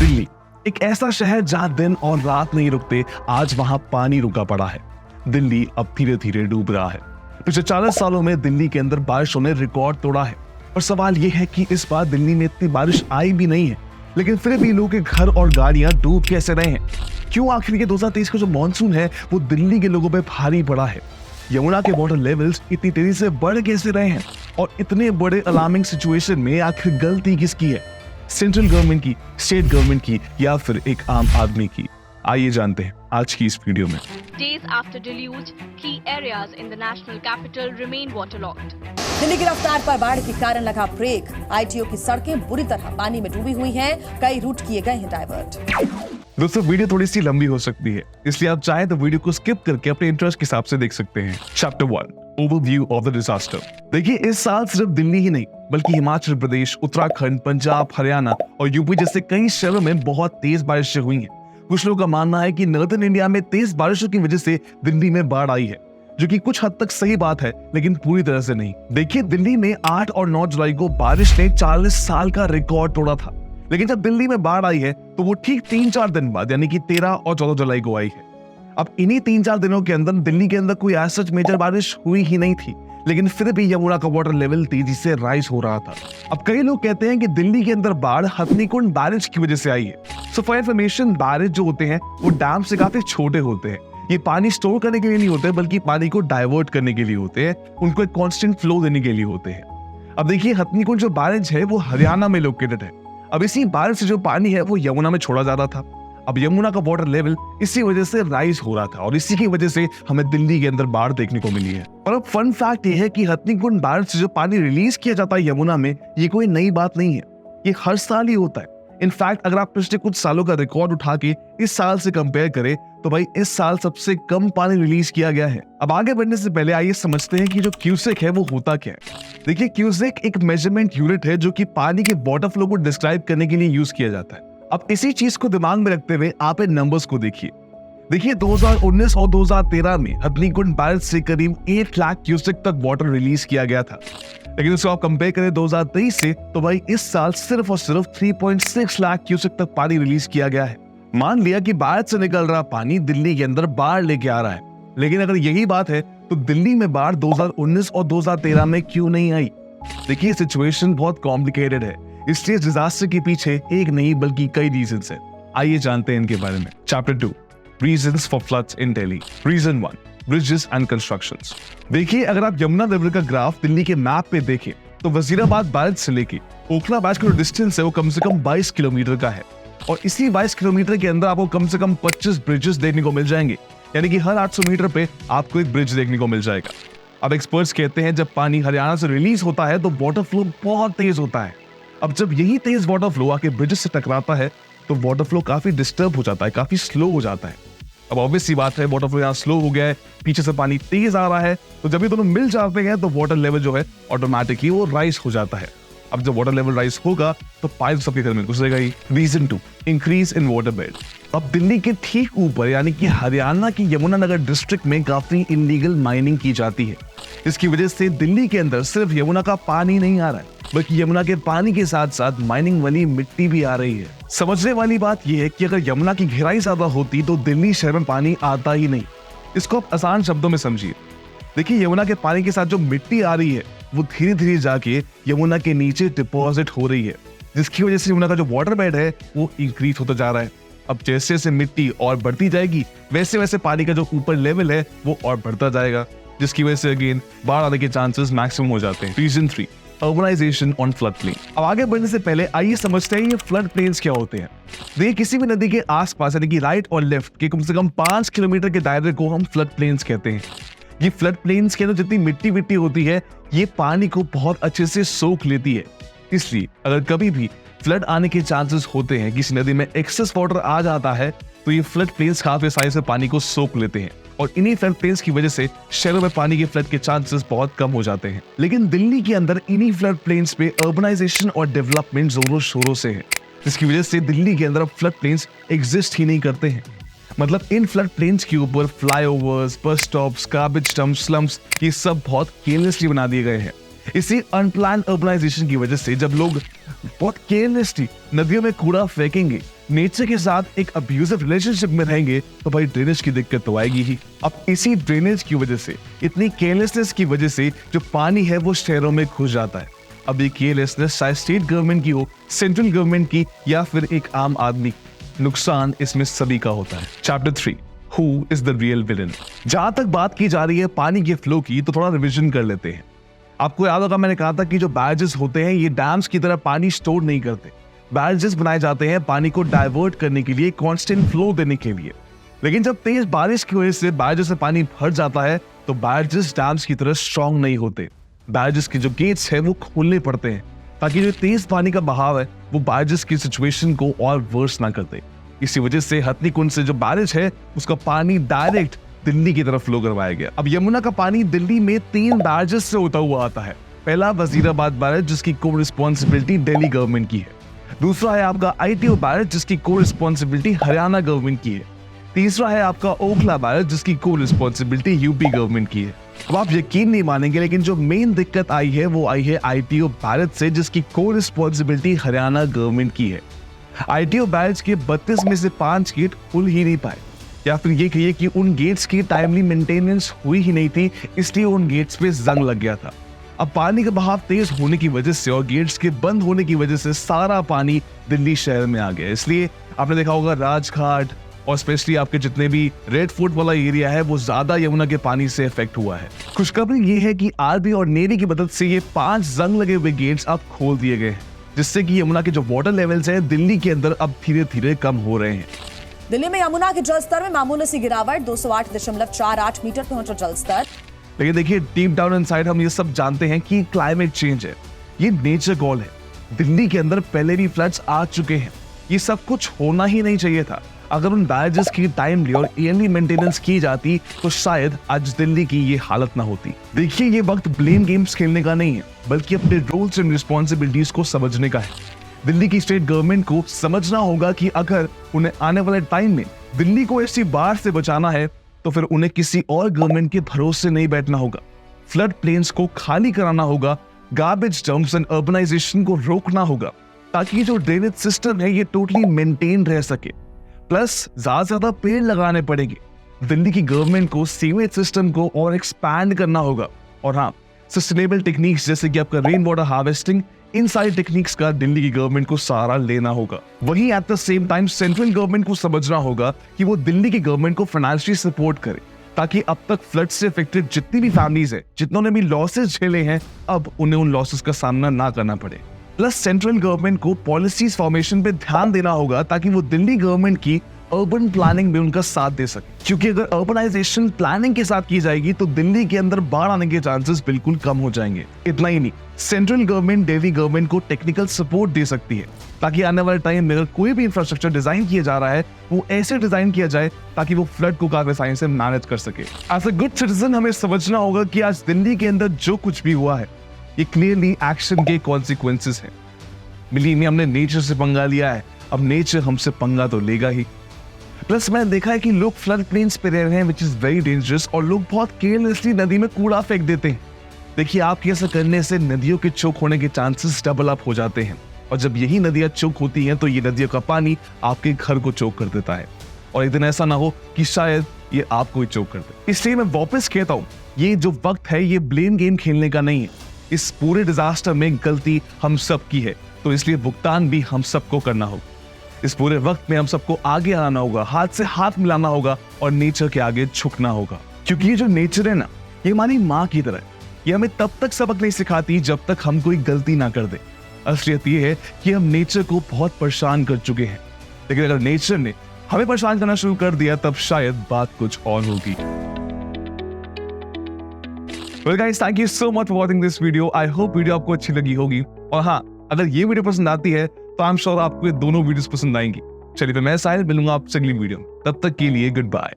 दिल्ली एक ऐसा शहर जहां दिन और रात नहीं रुकते, आज वहां पानी रुका पड़ा है। दिल्ली अब धीरे धीरे डूब रहा है। पिछले 40 सालों में दिल्ली के अंदर बारिशों ने रिकॉर्ड तोड़ा है और सवाल यह है कि इस बार दिल्ली में इतनी बारिश आई भी नहीं है, लेकिन फिर भी लोगों के घर और गाड़ियां डूब कैसे रहे हैं? क्यों आखिर ये 2023 का जो मानसून है वो दिल्ली के लोगों पे भारी पड़ा है? यमुना के वाटर लेवल्स इतनी तेजी से बढ़ कैसे रहे हैं? और इतने बड़े अलार्मिंग सिचुएशन में आखिर गलती किसकी है? सेंट्रल गवर्नमेंट की, स्टेट गवर्नमेंट की, या फिर एक आम आदमी की? आइए जानते हैं आज की इस वीडियो में। Days after deluge, key areas in the national capital remain waterlogged. Delhi की रफ्तार पर बाढ़ के कारण लगा ब्रेक। आईटीओ की सड़कें बुरी तरह पानी में डूबी हुई हैं, कई रूट किए गए हैं डाइवर्ट। दोस्तों, वीडियो थोड़ी सी लंबी हो सकती है, इसलिए आप चाहें तो वीडियो को स्किप करके अपने इंटरेस्ट के हिसाब से देख सकते हैं। Chapter 1, overview of the disaster. देखिए, इस साल सिर्फ दिल्ली ही नहीं बल्कि हिमाचल प्रदेश, उत्तराखंड, पंजाब, हरियाणा और यूपी जैसे कई शहरों में बहुत तेज बारिशें हुई हैं। कुछ लोगों का मानना है कि नॉर्दर्न इंडिया में तेज बारिशों की वजह से दिल्ली में बाढ़ आई है, जो कि कुछ हद तक सही बात है, लेकिन पूरी तरह से नहीं। देखिए, दिल्ली में 8 और 9 जुलाई को बारिश ने 40 साल का रिकॉर्ड तोड़ा था, लेकिन जब दिल्ली में बाढ़ आई है तो वो ठीक 3-4 दिन बाद यानी कि 13 और 14 जुलाई को आई है। अब इन्हीं 3-4 दिनों के अंदर दिल्ली के अंदर कोई ऐसा मेजर बारिश हुई ही नहीं थी, लेकिन फिर भी यमुना का वाटर लेवल तेजी से राइज हो रहा था। अब कई लोग कहते हैं कि दिल्ली के अंदर बाढ़ हथनीकुंड बैरेज की वजह से आई है। सो फॉर इंफॉर्मेशन, बैरेज जो होते हैं वो डैम से काफी छोटे होते हैं। ये पानी स्टोर करने के लिए नहीं होते, बल्कि पानी को डाइवर्ट करने के लिए होते हैं, उनको एक कांस्टेंट फ्लो देने के लिए होते हैं। अब देखिए, हथनीकुंड जो बैरेज है वो हरियाणा में लोकेटेड है। अब इसी बैरेज से जो पानी है वो यमुना में छोड़ा जा रहा था। अब यमुना का वाटर लेवल इसी वजह से राइज हो रहा था और इसी की वजह से हमें दिल्ली के अंदर बाढ़ देखने को मिली है। और अब फन फैक्ट ये है कि हथनीकुंड बैरेज से जो पानी रिलीज किया जाता है यमुना में, ये कोई नई बात नहीं है, ये हर साल ही होता है। इनफैक्ट अगर आप पिछले कुछ सालों का रिकॉर्ड उठा के इस साल से कंपेयर करें तो भाई इस साल सबसे कम पानी रिलीज किया गया है। अब आगे बढ़ने से पहले आइए समझते हैं कि जो क्यूसेक है वो होता क्या है। देखिए, क्यूसेक एक मेजरमेंट यूनिट है जो कि पानी के वाटर फ्लो को डिस्क्राइब करने के लिए यूज किया जाता है। अब इसी चीज को दिमाग में रखते हुए आप इन नंबर्स को देखिए। 2019 और 2013 में हथनीकुंड बैरेज से करीब 8 लाख क्यूसेक तक वाटर रिलीज किया गया था, लेकिन उसको आप कंपेयर करें 2023 से तो भाई इस साल सिर्फ और सिर्फ 3.6 लाख क्यूसेक तक पानी रिलीज किया गया है। मान लिया कि बैरेज से निकल रहा पानी दिल्ली के अंदर बाढ़ लेके आ रहा है, लेकिन अगर यही बात है तो दिल्ली में बाढ़ 2019 और 2013 में क्यों नहीं आई? देखिए, सिचुएशन बहुत कॉम्प्लिकेटेड है, इसलिए डिजास्टर के पीछे एक नहीं बल्कि कई रीजंस हैं। आइए जानते हैं इनके बारे में। Chapter 2, reasons for floods in Delhi. Reason 1, bridges and constructions. देखिए, अगर आप यमुना रिवर का ग्राफ दिल्ली के मैप पे देखें तो वजीराबाद बैरेज से लेके ओखला बैरेज का जो डिस्टेंस है वो कम से कम 22 किलोमीटर का है, और इसी 22 किलोमीटर के अंदर आपको कम से कम 25 ब्रिजेस देखने को मिल जाएंगे, यानी कि हर 800 मीटर पे आपको एक ब्रिज देखने को मिल जाएगा। अब एक्सपर्ट्स कहते हैं जब पानी हरियाणा से रिलीज होता है तो वाटर फ्लो बहुत तेज होता है। अब जब यही तेज वाटर फ्लो आके ब्रिजेस से टकराता है तो वाटर फ्लो काफी डिस्टर्ब हो जाता है, काफी स्लो हो जाता है। अब ऑब्वियस सी बात है, वाटर फ्लो यहाँ स्लो हो गया है, पीछे से पानी तेज आ रहा है, तो जब ये दोनों मिल जाते हैं तो वाटर लेवल जो है ऑटोमेटिकली वो राइज हो जाता है। अब जब वाटर लेवल राइज होगा तो पाइप सबके घर में घुसेगा ही। Reason 2, increase in water bed. अब दिल्ली के ठीक ऊपर यानी कि हरियाणा की यमुनानगर डिस्ट्रिक्ट में काफी इलीगल माइनिंग की जाती है। इसकी वजह से दिल्ली के अंदर सिर्फ यमुना का पानी नहीं आ रहा है, बल्कि यमुना के पानी के साथ साथ माइनिंग वाली मिट्टी भी आ रही है। समझने वाली बात यह है कि अगर यमुना की गहराई ज्यादा होती तो दिल्ली शहर में पानी आता ही नहीं। इसको आप आसान शब्दों में समझिए। देखिए, यमुना के पानी के साथ जो मिट्टी आ रही है वो धीरे धीरे जाके यमुना के नीचे डिपॉजिट हो रही है, जिसकी वजह से यमुना का जो वाटर बेड है वो इंक्रीज होता जा रहा है। अब जैसे जैसे मिट्टी और बढ़ती जाएगी वैसे वैसे पानी का जो ऊपर लेवल है वो और बढ़ता जाएगा, जिसकी वजह से अगेन बाढ़ आने के चांसेस मैक्सिमम हो जाते हैं। Reason 3, urbanisation on flood plain. अब आगे बढ़ने से पहले आइए समझते हैं ये फ्लड प्लेन्स क्या होते हैं। देखिए, किसी भी नदी के आसपास यानी कि राइट और लेफ्ट के कम से कम 5 किलोमीटर के दायरे को हम फ्लड प्लेन्स कहते हैं। ये फ्लड प्लेन्स के अंदर जितनी मिट्टी होती है ये पानी को बहुत अच्छे से सोख लेती है, इसलिए अगर कभी भी फ्लड आने के चांसेस होते हैं, किसी नदी में एक्सेस वाटर आ जाता है तो ये फ्लड प्लेन्स काफी आसानी से पानी को सोख लेते हैं, और इन्हीं फ्लड प्लेन्स की वजह से शहरों में पानी के फ्लड के चांसेस बहुत कम हो जाते हैं। लेकिन दिल्ली के अंदर इन्हीं फ्लड प्लेन्स पे अर्बनाइजेशन और डेवलपमेंट जोरों शोरों से है, जिसकी वजह से दिल्ली के अंदर फ्लड प्लेन्स एग्जिस्ट ही नहीं करते हैं। मतलब इन फ्लड प्लेन्स के ऊपर flyovers, bus stops, garbage dump, slums, ये सब बहुत केयरलेसली बना दिए गए हैं। इसी अनप्लान्ड अर्बनाइजेशन की वजह से जब लोग बहुत केयरलेसली नदियों में कूड़ा फेंकेंगे नेचर के साथ एक अब्यूजिव रिलेशनशिप में रहेंगे तो भाई ड्रेनेज की दिक्कत तो आएगी ही। अब इसी ड्रेनेज की वजह से, इतनी केयरलेसनेस की वजह से जो पानी है वो शहरों में घुस जाता है। अब ये केयरलेसनेस चाहे स्टेट गवर्नमेंट की हो, सेंट्रल गवर्नमेंट की या फिर एक आम आदमी की, नुकसान इसमें सभी का होता है। Chapter 3, who is the real villain. जहां तक बात की जा रही है पानी के फ्लो की, तो थोड़ा रिविजन कर लेते हैं। आपको याद होगा मैंने कहा था कि जो बैरेजेस होते हैं ये डैम्स की तरह पानी स्टोर नहीं करते। बैरेजेस बनाए जाते हैं पानी को डाइवर्ट करने के लिए, कांस्टेंट फ्लो देने के लिए। लेकिन जब तेज बारिश की वजह से बैरेजेस से पानी भर जाता है तो बैरेजेस डैम्स की तरह स्ट्रांग नहीं होते। बैरेजेस के जो गेट्स है वो खोलने पड़ते हैं ताकि जो तेज पानी का बहाव है वो बैरेजेस की सिचुएशन को और वर्स ना कर दे। इसी वजह से हथनीकुंड से जो बैरेज है उसका पानी डायरेक्ट दिल्ली की तरफ फ्लो करवाया गया। अब यमुना का पानी दिल्ली में 3 बैरेजेस से होता हुआ आता है। पहला वजीराबाद बैरेज जिसकी को रिस्पॉन्सिबिलिटी दिल्ली गवर्नमेंट की है। दूसरा है आपका ITO बैरेज जिसकी को रिस्पॉन्सिबिलिटी हरियाणा गवर्नमेंट की है। तीसरा है आपका ओखला बैरेज जिसकी को रिस्पॉन्सिबिलिटी यूपी गवर्नमेंट की है। अब आप यकीन नहीं मानेंगे लेकिन जो मेन दिक्कत आई है वो आई है ITO बैरेज से जिसकी को रिस्पॉन्सिबिलिटी हरियाणा गवर्नमेंट की है। ITO बैरेज के 32 में से 5 गेट खुल ही नहीं पाए, या फिर ये कहिए कि उन गेट्स की टाइमली मेंटेनेंस हुई ही नहीं थी, इसलिए उन गेट्स पे जंग लग गया था। अब पानी का बहाव तेज होने की वजह से और गेट्स के बंद होने की वजह से सारा पानी दिल्ली शहर में आ गया। इसलिए आपने देखा होगा राजघाट और स्पेशली आपके जितने भी रेड फोर्ट वाला एरिया है वो ज्यादा यमुना के पानी से इफेक्ट हुआ है। खुशखबरी ये है कि आरबी और नेवी की मदद से ये 5 जंग लगे हुए गेट्स अब खोल दिए गए हैं, जिससे कि यमुना के जो वाटर लेवल्स है दिल्ली के अंदर अब धीरे धीरे कम हो रहे हैं। दिल्ली में यमुना के जलस्तर में मामूली सी गिरावट, 208.48 मीटर पहुंचा जलस्तर। लेकिन देखिए डीप डाउन इनसाइड हम ये सब जानते हैं कि क्लाइमेट चेंज है, ये नेचर कॉल है। दिल्ली के अंदर पहले भी फ्लड्स आ चुके हैं, ये सब कुछ होना ही नहीं चाहिए था। अगर उन बैरेजेस की टाइमली और ईयरली मेंटेनेंस की जाती तो शायद आज दिल्ली की ये हालत ना होती। देखिए ये वक्त ब्लेम गेम्स खेलने का नहीं है, बल्कि अपने रोल्स एंड रिस्पॉन्सिबिलिटीज को समझने का है। दिल्ली की स्टेट गवर्नमेंट को समझना होगा कि अगर उन्हें आने वाले टाइम में दिल्ली को ऐसी बाढ़ से बचाना है तो फिर उन्हें किसी और गवर्नमेंट के भरोसे नहीं बैठना होगा। फ्लड प्लेन्स को खाली कराना होगा, गार्बेज डंप्स एंड अर्बनाइजेशन को रोकना होगा ताकि जो ड्रेनेज सिस्टम है ये टोटली मेंटेन रह सके। प्लस ज्यादा पेड़ लगाने पड़ेंगे। दिल्ली की गवर्नमेंट को सीवेज सिस्टम को और एक्सपैंड करना होगा। और हाँ, सस्टेनेबल टेक्निक्स जैसे कि आपका रेन वाटर हार्वेस्टिंग, इन सारी टेक्निक्स का दिल्ली की गवर्नमेंट को सहारा लेना होगा। वहीं at the same time central government को समझना होगा कि वो दिल्ली की गवर्नमेंट को फाइनेंशियली सपोर्ट करे ताकि अब तक फ्लड से अफेक्टेड जितनी भी फैमिलीज है, जितनों ने भी लॉसेस झेले हैं, अब उन्हें उन लॉसेस का सामना ना करना पड़े। प्लस सेंट्रल गवर्नमेंट को पॉलिसीज फॉर्मेशन पे ध्यान देना होगा ताकि वो दिल्ली गवर्नमेंट की अर्बन प्लानिंग में उनका साथ दे सके, क्योंकि अगर अर्बनाइजेशन प्लानिंग के साथ की जाएगी तो दिल्ली के अंदर बाढ़ आने के चांसेस बिल्कुल कम हो जाएंगे। इतना ही नहीं, सेंट्रल गवर्नमेंट दिल्ली गवर्नमेंट को टेक्निकल सपोर्ट दे सकती है ताकि आने वाले टाइम में अगर कोई भी इंफ्रास्ट्रक्चर डिजाइन किया जा रहा है वो ऐसे डिजाइन किया जाए ताकि वो फ्लड को काफी आसानी से मैनेज कर सके। एज अ गुड सिटीजन हमें समझना होगा कि आज दिल्ली के अंदर जो कुछ भी हुआ है ये क्लियरली एक्शन के कॉन्सिक्वेंसेस है। मिली में हमने नेचर से पंगा लिया है, अब नेचर हमसे पंगा तो लेगा ही। प्लस मैंने देखा है कि लोग फ्लड प्लेन्स पे रह रहे हैं, विच इज वेरी डेंजरस, और लोग बहुत केयरलेसली नदी में कूड़ा फेंक देते हैं। देखिए आपके ऐसा करने से नदियों के चोक होने के चांसेस डबल अप हो जाते हैं, और जब यही नदियां चोक होती हैं तो ये नदियों का पानी आपके घर को चोक कर देता है, और एक दिन ऐसा ना हो कि शायद ये आपको ही चोक कर दे। इसलिए मैं वापस कहता हूँ, ये जो वक्त है ये ब्लेम गेम खेलने का नहीं है। इस पूरे डिजास्टर में गलती हम सब की है, तो इसलिए भुगतान भी हम सबको करना होगा। इस पूरे वक्त में हम सबको आगे आना होगा, हाथ से हाथ मिलाना होगा और नेचर के आगे झुकना होगा, क्योंकि ये जो नेचर है ना, ये हमारी माँ की तरह है। ये हमें तब तक सबक नहीं सिखाती जब तक हम कोई गलती ना कर दे। असलियत ये है कि हम नेचर को बहुत परेशान कर चुके हैं, लेकिन अगर नेचर ने हमें परेशान करना शुरू कर दिया तब शायद बात कुछ और होगी। Well guys, thank you so much for watching this video. I hope video आपको अच्छी लगी होगी, और हाँ, अगर ये वीडियो पसंद आती है तो आई एम श्योर आपको ये दोनों वीडियोस पसंद आएंगी। चलिए मैं साहिल मिलूंगा आपसे अगली वीडियो में, तब तक के लिए गुड बाय।